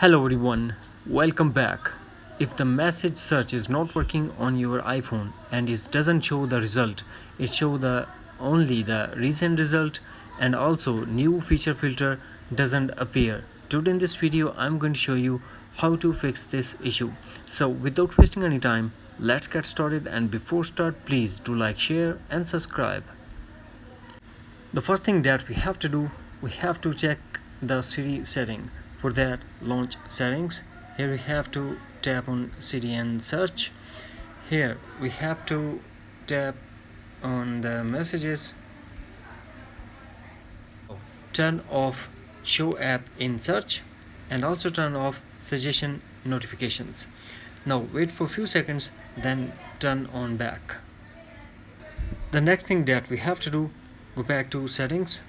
Hello everyone, welcome back. If the message search is not working on your iPhone and it doesn't show the result, it show the only the recent result, and also new feature filter doesn't appear. Today in this video I'm going to show you how to fix this issue. So without wasting any time, let's get started, and before start please do like, share and subscribe. The first thing that we have to do, we have to check the Siri setting. For that, launch settings. Here we have to tap on Siri and search. Here we have to tap on the messages. Turn off show app in search and also turn off suggestion notifications. Now wait for a few seconds, then turn on back. The next thing that we have to do, go back to settings,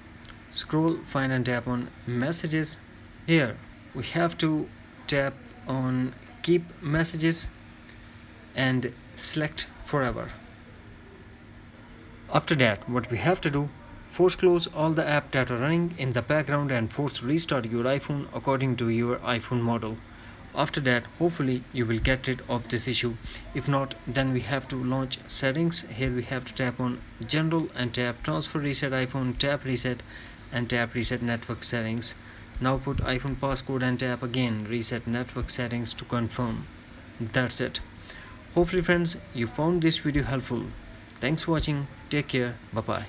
scroll, find and tap on messages. Here we have to tap on keep messages and select forever. After that, what we have to do, force close all the apps that are running in the background and force restart your iPhone according to your iPhone model. After that, hopefully you will get rid of this issue. If not, then we have to launch settings. Here we have to tap on general and tap transfer reset iPhone, tap reset and tap reset network settings. Now put iPhone passcode and tap again reset network settings to confirm. That's it. Hopefully friends, you found this video helpful. Thanks for watching. Take care. Bye bye.